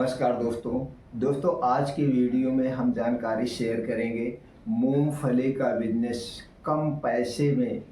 नमस्कार दोस्तों आज की वीडियो में हम जानकारी शेयर करेंगे मूंगफली का बिजनेस कम पैसे में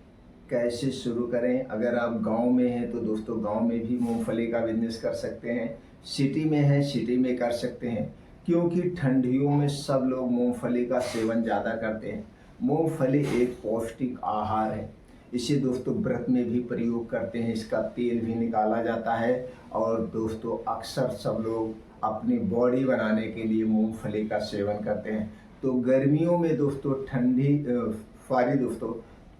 कैसे शुरू करें। अगर आप गांव में हैं तो दोस्तों गांव में भी मूंगफली का बिजनेस कर सकते हैं, सिटी में हैं सिटी में कर सकते हैं, क्योंकि ठंडियों में सब लोग मूंगफली का सेवन ज़्यादा करते हैं। मूंगफली एक पौष्टिक आहार है, इसे दोस्तों व्रत में भी प्रयोग करते हैं, इसका तेल भी निकाला जाता है। और दोस्तों अक्सर सब लोग अपनी बॉडी बनाने के लिए मूंगफली का सेवन करते हैं। तो गर्मियों में दोस्तों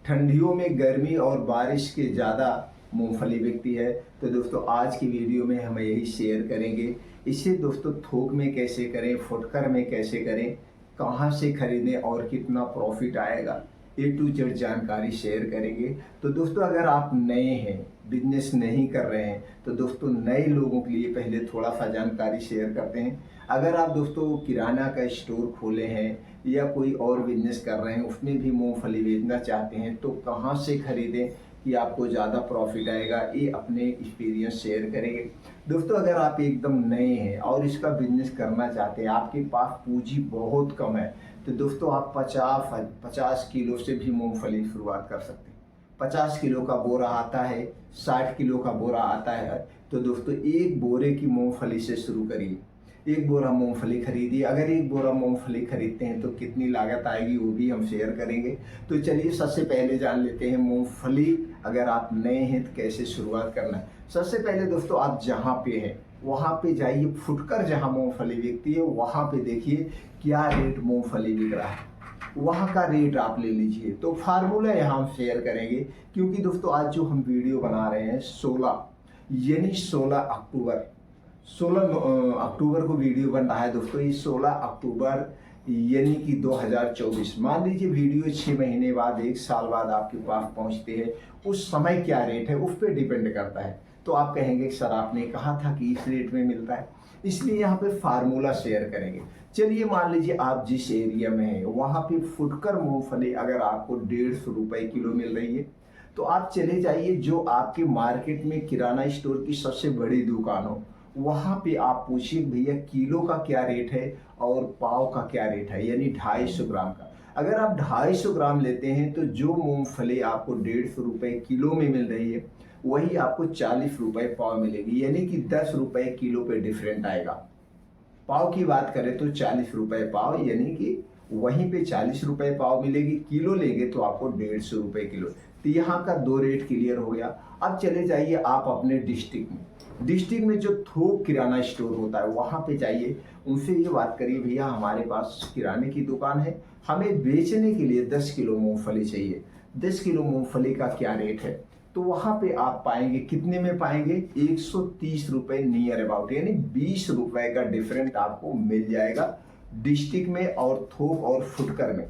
ठंडियों में गर्मी और बारिश के ज़्यादा मूंगफली बिकती है। तो दोस्तों आज की वीडियो में हम यही शेयर करेंगे, इसे दोस्तों थोक में कैसे करें, फुटकर में कैसे करें, कहाँ से खरीदें और कितना प्रॉफिट आएगा, ए टू जेड जानकारी शेयर करेंगे। तो दोस्तों अगर आप नए हैं, बिजनेस नहीं कर रहे हैं, तो दोस्तों नए लोगों के लिए पहले थोड़ा सा जानकारी शेयर करते हैं। अगर आप दोस्तों किराना का स्टोर खोले हैं या कोई और बिजनेस कर रहे हैं, उसमें भी मूंगफली बेचना चाहते हैं, तो कहाँ से खरीदें कि आपको ज़्यादा प्रॉफिट आएगा, ये अपने एक्सपीरियंस शेयर करेंगे। दोस्तों अगर आप एकदम नए हैं और इसका बिजनेस करना चाहते हैं, आपके पास पूंजी बहुत कम है, तो दोस्तों आप 50 किलो से भी मूंगफली की शुरुआत कर सकते हैं। 50 किलो का बोरा आता है, 60 किलो का बोरा आता है, तो दोस्तों एक बोरे की मूंगफली से शुरू करिए। एक बोरा मूंगफली खरीदिए। अगर एक बोरा मूंगफली खरीदते हैं तो कितनी लागत आएगी वो भी हम शेयर करेंगे। तो चलिए सबसे पहले जान लेते हैं मूंगफली अगर आप नए हैं तो कैसे शुरुआत करना है। सबसे पहले दोस्तों आप जहाँ पे हैं वहाँ पे जाइए, फुटकर जहाँ मूंगफली बिकती है वहाँ पे देखिए क्या रेट मूंगफली बिक रहा है, वहाँ का रेट आप ले लीजिए। तो फार्मूला यहाँ हम शेयर करेंगे, क्योंकि दोस्तों आज जो हम वीडियो बना रहे हैं 16 अक्टूबर को वीडियो बन रहा है दोस्तों। ये 16 अक्टूबर यानी कि 2024, मान लीजिए वीडियो 6 महीने बाद, 1 साल बाद आपके पास पहुंचते हैं, उस समय क्या रेट है उस पर डिपेंड करता है। तो आप कहेंगे सर आपने कहा था कि इस रेट में मिलता है, इसलिए यहाँ पे फार्मूला शेयर करेंगे। चलिए मान लीजिए आप जिस एरिया में हैं वहाँ पे फुटकर मूंगफली अगर आपको 150 रुपये किलो मिल रही है, तो आप चले जाइए जो आपके मार्केट में किराना स्टोर की सबसे बड़ी दुकान हो, वहाँ पे आप पूछिए भैया किलो का क्या रेट है और पाव का क्या रेट है, यानी 250 ग्राम का। अगर आप 250 ग्राम लेते हैं तो जो मूंगफली आपको 150 रुपये किलो में मिल रही है वही आपको 40 रुपये पाव मिलेगी, यानी कि 10 रुपये किलो पे डिफरेंट आएगा। पाव की बात करें तो 40 रुपये पाव, यानी कि वहीं पे 40 रुपये पाव मिलेगी। किलो लेंगे तो आपको 150 रुपये किलो। तो यहाँ का 2 रेट क्लियर हो गया। अब चले जाइए आप अपने डिस्ट्रिक्ट में जो थोक किराना स्टोर होता है वहाँ पे जाइए, उनसे ये बात करिए भैया हमारे पास किराने की दुकान है, हमें बेचने के लिए 10 किलो मूंगफली चाहिए, 10 किलो मूंगफली का क्या रेट है। तो वहाँ पे आप पाएंगे, कितने में पाएंगे, 130 रुपये नियर अबाउट, यानी 20 रुपये का डिफरेंट आपको मिल जाएगा डिस्ट्रिक्ट में और थोक और फुटकर में।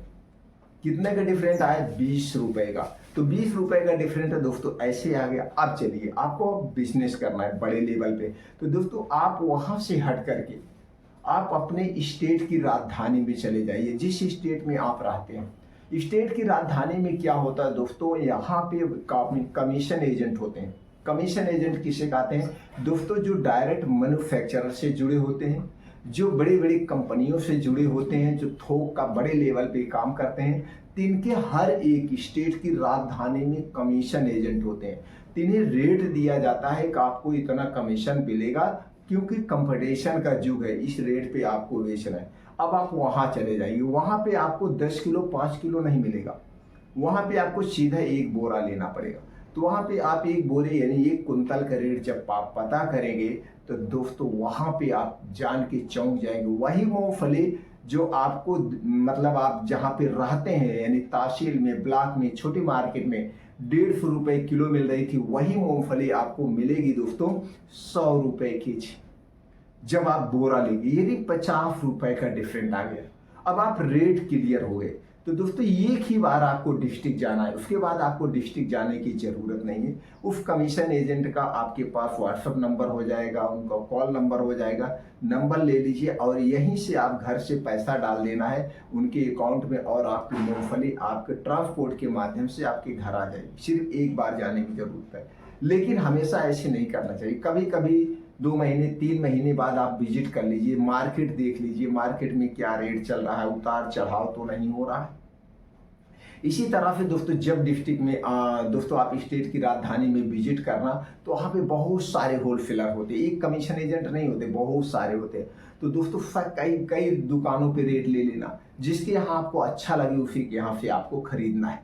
कितने का डिफरेंट आया, 20 रुपये का। तो 20 रुपये का डिफरेंट है दोस्तों, ऐसे आ गया। अब चलिए आपको बिजनेस करना है बड़े लेवल पे, तो दोस्तों आप वहां से हट करके आप अपने स्टेट की राजधानी में चले जाइए, जिस स्टेट में आप रहते हैं। स्टेट की राजधानी में क्या होता है दोस्तों, यहाँ पे कमीशन एजेंट होते हैं। कमीशन एजेंट किसे कहते हैं दोस्तों, जो डायरेक्ट मैन्युफैक्चरर से जुड़े होते हैं, जो बड़ी बड़ी कंपनियों से जुड़े होते हैं, जो थोक का बड़े लेवल पे काम करते हैं। तिनके हर एक स्टेट की राजधानी में कमीशन एजेंट होते हैं। तिन्हें रेट दिया जाता है कि आपको इतना कमीशन मिलेगा, क्योंकि कंपटीशन का युग है, इस रेट पे आपको बेचना है। अब आप वहां चले जाइए, वहां पे आपको 10 किलो 5 किलो नहीं मिलेगा, वहां पे आपको सीधा एक बोरा लेना पड़ेगा। तो वहां पे आप एक बोरे यानी 1 कुंतल का रेट जब आप पता करेंगे तो दोस्तों वहां पे आप जान के चौंक जाएंगे। वही मूंगफली जो आपको मतलब आप जहाँ पे रहते हैं यानी तहसील में, ब्लॉक में, छोटी मार्केट में 150 रुपये किलो मिल रही थी, वही मूंगफली आपको मिलेगी दोस्तों 100 रुपये की जब आप बोरा लेंगे, यानी 50 रुपये का डिफरेंट आ गया। अब आप रेट क्लियर हो गए। तो दोस्तों एक ही बार आपको डिस्ट्रिक्ट जाना है, उसके बाद आपको डिस्ट्रिक्ट जाने की जरूरत नहीं है। उस कमीशन एजेंट का आपके पास व्हाट्सएप नंबर हो जाएगा, उनका कॉल नंबर हो जाएगा, नंबर ले लीजिए और यहीं से आप घर से पैसा डाल देना है उनके अकाउंट में, और आपकी मूंगफली आपके ट्रांसपोर्ट के माध्यम से आपके घर आ जाएगी। सिर्फ एक बार जाने की जरूरत है, लेकिन हमेशा ऐसे नहीं करना चाहिए। कभी कभी 2 महीने 3 महीने बाद आप विजिट कर लीजिए, मार्केट देख लीजिए, मार्केट में क्या रेट चल रहा है, उतार चढ़ाव तो नहीं हो रहा है। इसी तरह से दोस्तों जब डिस्ट्रिक्ट में दोस्तों आप स्टेट की राजधानी में विजिट करना, तो वहाँ पे बहुत सारे होलसेलर होते हैं, एक कमीशन एजेंट नहीं होते, बहुत सारे होते हैं। तो दोस्तों कई कई दुकानों पे रेट ले लेना, जिसके यहाँ आपको अच्छा लगे उसी के यहाँ से आपको खरीदना है,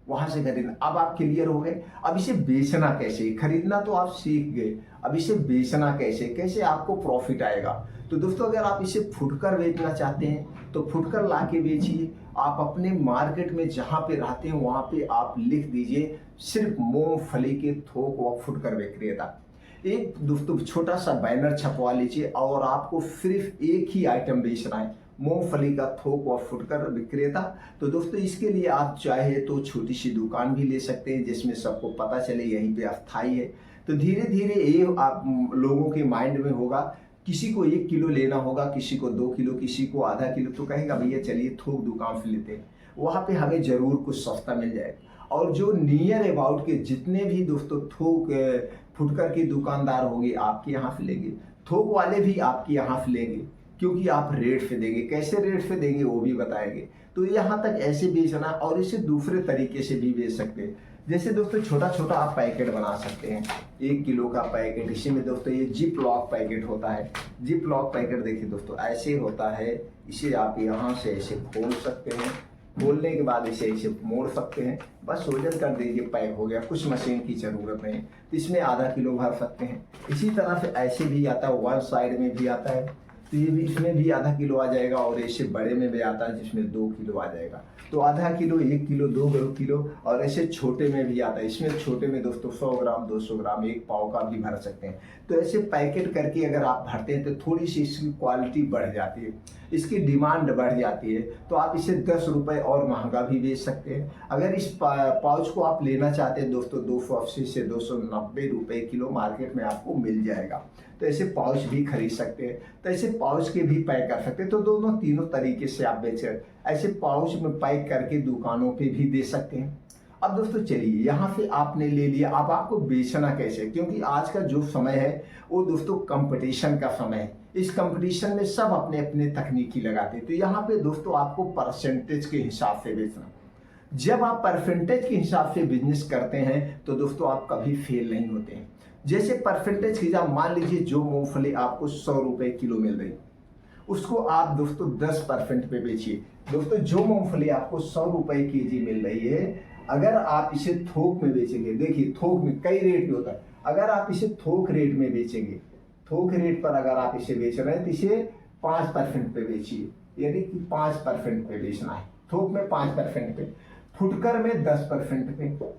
वहां से खरीदना। अब आप क्लियर हो गए। अब इसे बेचना कैसे, खरीदना तो आप सीख गए, अब इसे बेचना कैसे, कैसे आपको प्रॉफिट आएगा। तो दोस्तों अगर आप इसे फुटकर बेचना चाहते हैं तो फुटकर ला के बेचिए। आप अपने मार्केट में जहाँ पे रहते हैं वहाँ पे आप लिख दीजिए सिर्फ मूंगफली के थोक व फुटकर विक्रेता। एक दोस्तों छोटा सा बैनर छपवा लीजिए और आपको सिर्फ एक ही आइटम बेचना है, मूंगफली का थोक व फुटकर विक्रेता। तो दोस्तों इसके लिए आप चाहे तो छोटी सी दुकान भी ले सकते हैं जिसमें सबको पता चले यहीं पे अस्थाई है। तो धीरे धीरे ये आप लोगों के माइंड में होगा, किसी को 1 किलो लेना होगा, किसी को 2 किलो, किसी को आधा किलो, तो कहेगा भैया चलिए थोक दुकान से लेते हैं, वहाँ पे हमें जरूर कुछ सस्ता मिल जाएगा। और जो नियर अबाउट के जितने भी दोस्तों थोक फुटकर के दुकानदार होंगे आपके यहाँ से लेंगे, थोक वाले भी आपके यहाँ से लेंगे, क्योंकि आप रेट पे देंगे। कैसे रेट पे देंगे वो भी बताएंगे। तो यहाँ तक ऐसे बेचना, और इसे दूसरे तरीके से भी बेच सकते हैं। जैसे दोस्तों छोटा छोटा आप पैकेट बना सकते हैं, 1 किलो का पैकेट। इसी में दोस्तों ये जिप लॉक पैकेट होता है। जिप लॉक पैकेट देखिए दोस्तों ऐसे होता है, इसे आप यहाँ से ऐसे खोल सकते हैं, खोलने के बाद इसे ऐसे मोड़ सकते हैं, बस वजन कर दीजिए, पैक हो गया, कुछ मशीन की जरूरत नहीं। तो इसमें आधा किलो भर सकते हैं। इसी तरह से ऐसे भी आता है, वन साइड में भी आता है, तो ये भी इसमें भी आधा किलो आ जाएगा, और ऐसे बड़े में भी आता है जिसमें 2 किलो आ जाएगा। तो आधा किलो, 1 किलो, 2 किलो, और ऐसे छोटे में भी आता है। इसमें छोटे में दोस्तों 100 ग्राम, 200 ग्राम, 1 पाव का भी भर सकते हैं। तो ऐसे पैकेट करके अगर आप भरते हैं तो थोड़ी सी इसकी क्वालिटी बढ़ जाती है, इसकी डिमांड बढ़ जाती है। तो आप इसे 10 रुपये और महंगा भी बेच सकते हैं। अगर इस पाउच को आप लेना चाहते हैं दोस्तों 280 से 290 रुपये किलो मार्केट में आपको मिल जाएगा। तो ऐसे पाउच भी खरीद सकते हैं, तो ऐसे पाउच के भी पैक कर सकते हैं। तो दोनों तीनों तरीके से आप बेचें, ऐसे पाउच में पैक करके दुकानों पे भी दे सकते हैं। अब दोस्तों चलिए यहाँ से आपने ले लिया, अब आपको बेचना कैसे, क्योंकि आज का जो समय है वो दोस्तों कंपटीशन का समय है। इस कंपटीशन में सब अपने अपने तकनीकी लगाते हैं। तो यहाँ पे दोस्तों आपको परसेंटेज के हिसाब से बेचना। जब आप परसेंटेज के हिसाब से बिजनेस करते हैं तो दोस्तों आप कभी फेल नहीं होते हैं। जैसे परसेंटेज की हिसाब, मान लीजिए जो मूंगफली आपको 100 रुपये किलो मिल रही, उसको आप दोस्तों 10% पे बेचिए। दोस्तों जो मूंगफली आपको 100 रुपये केजी मिल रही है, अगर आप इसे थोक में बेचेंगे, देखिए थोक में कई रेट में होता है, अगर आप इसे थोक रेट में बेचेंगे, थोक रेट पर अगर आप इसे बेच रहे हैं तो इसे 5% पे बेचिए, यानी कि 5% पे बेचना है। थोक में 5% पे, फुटकर में 10% पे,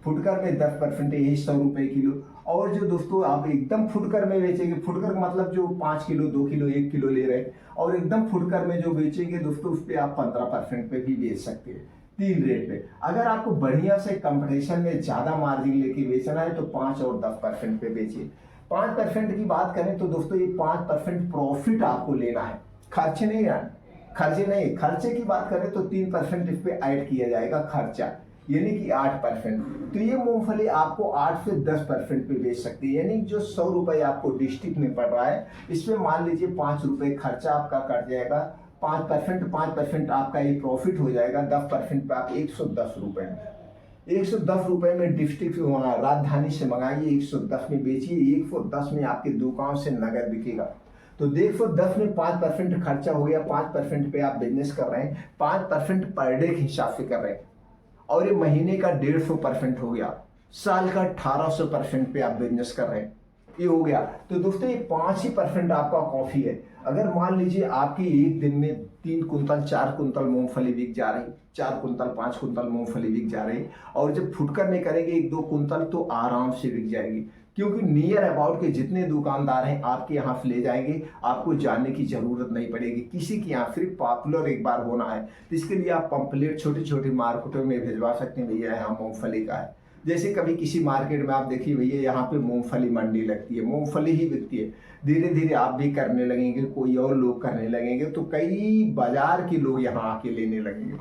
फुटकर में 10%, यही 100 रुपये किलो। और जो दोस्तों आप एकदम फुटकर में बेचेंगे, फुटकर मतलब जो 5 किलो, 2 किलो, 1 किलो ले रहे हैं, और एकदम फुटकर में जो बेचेंगे दोस्तों उस पर आप 15% पे भी बेच सकते हैं, 3 रेट पे। अगर आपको बढ़िया से कंपटीशन में ज्यादा मार्जिन लेके बेचना है तो 5 और 10% पे बेचिए। 5% की बात करें तो दोस्तों ये 5% प्रॉफिट आपको लेना है, खर्चे नहीं है, खर्चे की बात करें तो 3% इस पे ऐड किया जाएगा खर्चा, यानी कि 8%। तो ये मूंगफली आपको 8 से 10% पे बेच सकती है, यानी जो 100 रुपये आपको डिस्ट्रिक्ट में पड़ रहा है, इसमें मान लीजिए 5 रुपये खर्चा आपका कट जाएगा, 5% आपका ये प्रॉफिट हो जाएगा, 10% पे आप 110 रुपये, 110 रुपये में डिस्ट्रिक्ट राजधानी से मंगाइए, 110 में बेचिए, 110 में आपके दुकान से नगद बिकेगा। तो 110 में 5% खर्चा हो गया, 5% पे आप बिजनेस कर रहे हैं, 5% पर डे के हिसाब से कर रहे हैं, और ये महीने का 150% हो गया, साल का 1800% पे आप बिजनेस कर रहे हैं, ये हो गया। तो दोस्तों ये 5% आपका कॉफी है। अगर मान लीजिए आपकी एक दिन में 3 कुंतल 4 कुंतल मूंगफली बिक जा रही, 4 कुंतल 5 कुंतल मूंगफली बिक जा रही, और जब फुटकर में करेंगे 1-2 कुंतल तो आराम से बिक जाएगी, क्योंकि नियर अबाउट के जितने दुकानदार हैं आपके यहाँ से ले जाएंगे, आपको जानने की जरूरत नहीं पड़ेगी किसी के यहाँ। सिर्फ पॉपुलर एक बार होना है, तो इसके लिए आप पंपलेट छोटी छोटी मार्केटों में भिजवा सकते हैं, भैया यहाँ मूंगफली का है। जैसे कभी किसी मार्केट में आप देखिए भैया यहाँ पे मूंगफली मंडी लगती है, मूंगफली ही बिकती है, धीरे धीरे आप भी करने लगेंगे, कोई और लोग करने लगेंगे, तो कई बाजार के लोग यहाँ आके लेने लगेंगे।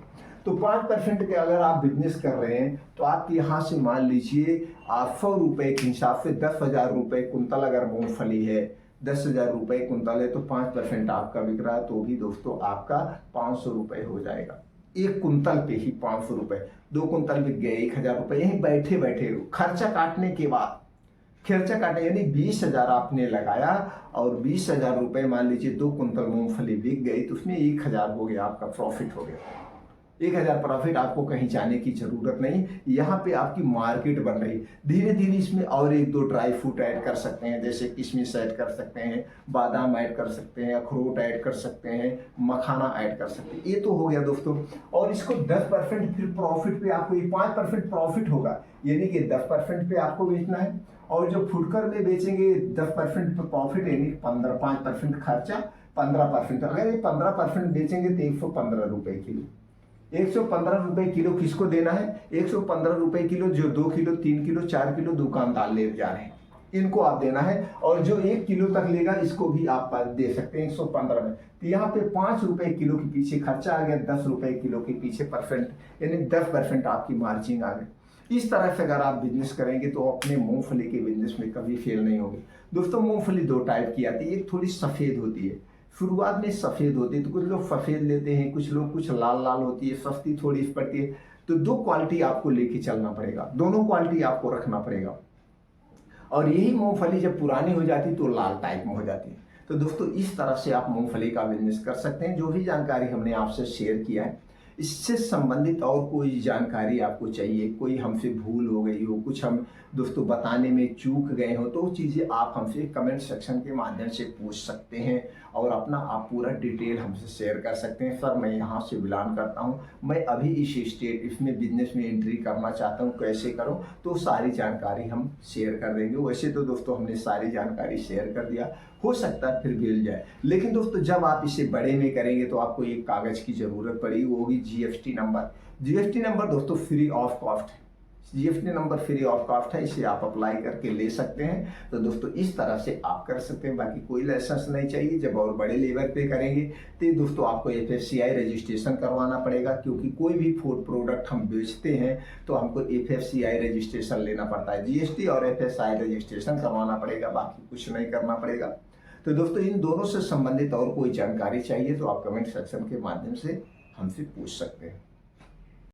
तो 5% के अगर आप बिजनेस कर रहे हैं तो आप यहाँ से मान लीजिए 800 रुपये के हिसाब से 10,000 रुपये कुंतल अगर मूंगफली है, 10,000 रुपये कुंतल है तो 5% आपका बिक रहा है तो भी दोस्तों आपका 500 रुपये हो जाएगा। एक कुंतल पे ही 500 रुपये, 2 कुंतल बिक गए 1,000 रुपये। यहीं बैठे बैठे खर्चा काटने के बाद, खर्चा काटे यानी 20,000 आपने लगाया और 20,000 रुपये मान लीजिए 2 कुंतल मूंगफली बिक गई तो उसमें 1,000 हो गया, आपका प्रॉफिट हो गया। 1,000 प्रॉफिट, आपको कहीं जाने की जरूरत नहीं। यहाँ पे आपकी मार्केट बन रही। धीरे धीरे इसमें और 1-2 ड्राई फ्रूट ऐड कर सकते हैं, जैसे किशमिश ऐड कर सकते हैं, बादाम ऐड कर सकते हैं, अखरोट ऐड कर सकते हैं, मखाना ऐड कर सकते हैं। ये तो हो गया दोस्तों। और इसको 10% फिर प्रॉफिट पे आपको, ये 5% प्रॉफिट होगा, यानी कि 10% पे आपको बेचना है। और जो फुटकर में बेचेंगे 10% पे प्रॉफिट, यानी 5% खर्चा, 15%। अगर ये 15% बेचेंगे तो 115 रुपये किलो। 115 रुपये किलो किसको देना है? 115 रुपये किलो जो 2 किलो 3 किलो 4 किलो दुकानदार ले जा रहे हैं, इनको आप देना है। और जो 1 किलो तक लेगा इसको भी आप दे सकते हैं 115 में। तो यहाँ पे 5 रुपये किलो के पीछे खर्चा आ गया, 10 रुपये किलो के पीछे परसेंट, यानी 10% आपकी मार्जिन आ गई। इस तरह से अगर आप बिजनेस करेंगे तो अपने मूंगफली के बिजनेस में कभी फेल नहीं होगी। दोस्तों मूंगफली 2 टाइप की आती है, एक थोड़ी सफ़ेद होती है, शुरुआत में सफ़ेद होती है तो कुछ लोग सफ़ेद लेते हैं, कुछ लोग कुछ लाल लाल होती है, सस्ती थोड़ी पड़ती है। तो 2 क्वालिटी आपको लेके चलना पड़ेगा, दोनों क्वालिटी आपको रखना पड़ेगा। और यही मूंगफली जब पुरानी हो जाती तो लाल टाइप में हो जाती है। तो दोस्तों इस तरह से आप मूंगफली का बिजनेस कर सकते हैं। जो भी जानकारी हमने आपसे शेयर किया है, इससे संबंधित और कोई जानकारी आपको चाहिए, कोई हमसे भूल हो गई हो, कुछ हम दोस्तों बताने में चूक गए हो, तो वो चीज़ें आप हमसे कमेंट सेक्शन के माध्यम से पूछ सकते हैं और अपना आप पूरा डिटेल हमसे शेयर कर सकते हैं। सर मैं यहाँ से बिलोंग करता हूँ, मैं अभी इसमें बिजनेस में एंट्री करना चाहता हूँ, कैसे करूँ? तो सारी जानकारी हम शेयर कर देंगे। वैसे तो दोस्तों हमने सारी जानकारी शेयर कर दिया, हो सकता है फिर मिल जाए। लेकिन दोस्तों जब आप इसे बड़े में करेंगे तो आपको एक कागज़ की ज़रूरत पड़ेगी, वो होगी जीएसटी नंबर। जीएसटी नंबर दोस्तों फ्री ऑफ कॉस्ट है, GST number free of cost है, इसे आप अप्लाई करके ले सकते हैं। तो दोस्तों इस तरह से आप कर सकते हैं, बाकी कोई लाइसेंस नहीं चाहिए। जब और बड़े लेवल पे करेंगे तो दोस्तों आपको FSCI रजिस्ट्रेशन करवाना पड़ेगा, क्योंकि कोई भी फूड प्रोडक्ट हम बेचते हैं तो हमको FSCI रजिस्ट्रेशन लेना पड़ता है। GST और FSCI रजिस्ट्रेशन करवाना पड़ेगा, बाकी कुछ नहीं करना पड़ेगा। तो दोस्तों इन दोनों से संबंधित और कोई जानकारी चाहिए तो आप कमेंट सेक्शन के माध्यम से हमसे पूछ सकते हैं।